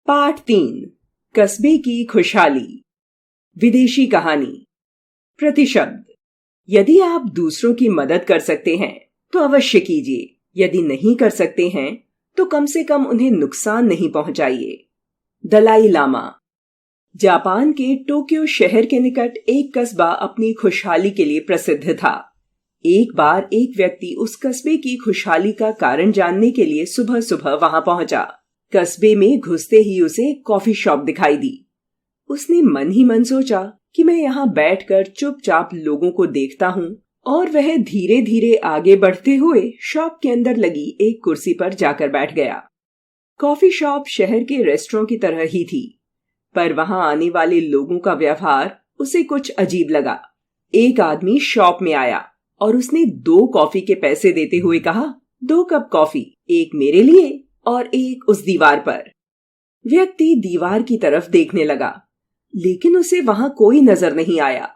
पाठ 3 कस्बे की खुशहाली। विदेशी कहानी। प्रतिशब्द। यदि आप दूसरों की मदद कर सकते हैं तो अवश्य कीजिए। यदि नहीं कर सकते हैं तो कम से कम उन्हें नुकसान नहीं पहुंचाइए। दलाई लामा। जापान के टोक्यो शहर के निकट एक कस्बा अपनी खुशहाली के लिए प्रसिद्ध था। एक बार एक व्यक्ति उस कस्बे की खुशहाली का कारण जानने के लिए सुबह सुबह वहां पहुंचा। कस्बे में घुसते ही उसे कॉफी शॉप दिखाई दी। उसने मन ही मन सोचा कि मैं यहाँ बैठकर चुपचाप लोगों को देखता हूँ, और वह धीरे धीरे आगे बढ़ते हुए शॉप के अंदर लगी एक कुर्सी पर जाकर बैठ गया। कॉफी शॉप शहर के रेस्टोरेंट की तरह ही थी, पर वहां आने वाले लोगों का व्यवहार उसे कुछ अजीब लगा। एक आदमी शॉप में आया और उसने 2 कॉफी के पैसे देते हुए कहा, 2 कप कॉफी, एक मेरे लिए और एक उस दीवार पर। व्यक्ति दीवार की तरफ देखने लगा, लेकिन उसे वहां कोई नजर नहीं आया।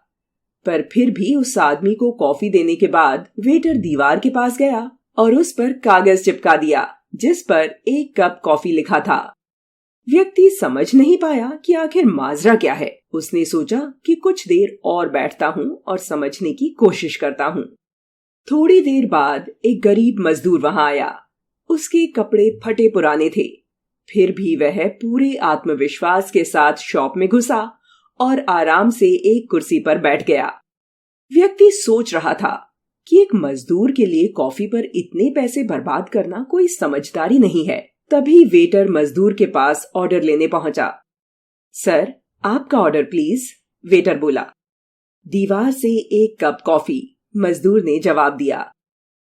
पर फिर भी उस आदमी को कॉफी देने के बाद वेटर दीवार के पास गया और उस पर कागज चिपका दिया जिस पर 1 कप कॉफी लिखा था। व्यक्ति समझ नहीं पाया कि आखिर माजरा क्या है। उसने सोचा कि कुछ देर और बैठता हूं और समझने की कोशिश करता हूं। थोड़ी देर बाद एक गरीब मजदूर वहां आया। उसके कपड़े फटे पुराने थे, फिर भी वह पूरे आत्मविश्वास के साथ शॉप में घुसा और आराम से एक कुर्सी पर बैठ गया। व्यक्ति सोच रहा था कि एक मजदूर के लिए कॉफी पर इतने पैसे बर्बाद करना कोई समझदारी नहीं है। तभी वेटर मजदूर के पास ऑर्डर लेने पहुंचा। सर, आपका ऑर्डर प्लीज, वेटर बोला। दीवार से 1 कप कॉफी, मजदूर ने जवाब दिया।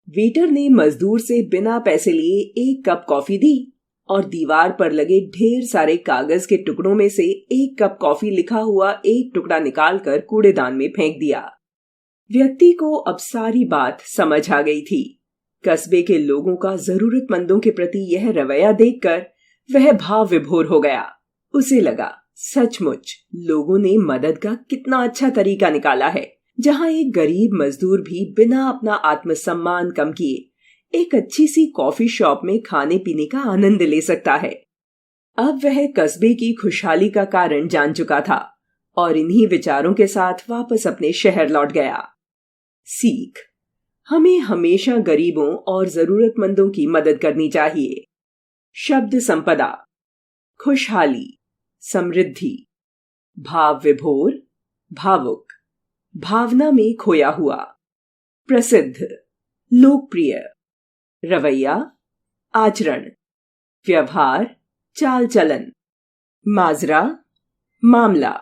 वेटर ने मजदूर से बिना पैसे लिए 1 कप कॉफी दी और दीवार पर लगे ढेर सारे कागज के टुकड़ों में से 1 कप कॉफी लिखा हुआ एक टुकड़ा निकालकर कूड़ेदान में फेंक दिया। व्यक्ति को अब सारी बात समझ आ गई थी। कस्बे के लोगों का जरूरतमंदों के प्रति यह रवैया देखकर वह भाव विभोर हो गया। उसे लगा, सचमुच लोगों ने मदद का कितना अच्छा तरीका निकाला है, जहां एक गरीब मजदूर भी बिना अपना आत्मसम्मान कम किए एक अच्छी सी कॉफी शॉप में खाने पीने का आनंद ले सकता है। अब वह कस्बे की खुशहाली का कारण जान चुका था और इन्हीं विचारों के साथ वापस अपने शहर लौट गया। सीख। हमें हमेशा गरीबों और जरूरतमंदों की मदद करनी चाहिए। शब्द संपदा। खुशहाली, समृद्धि, भाव विभोर, भावुक, भावना में खोया हुआ, प्रसिद्ध, लोकप्रिय, रवैया, आचरण, व्यवहार, चाल चलन, माजरा, मामला।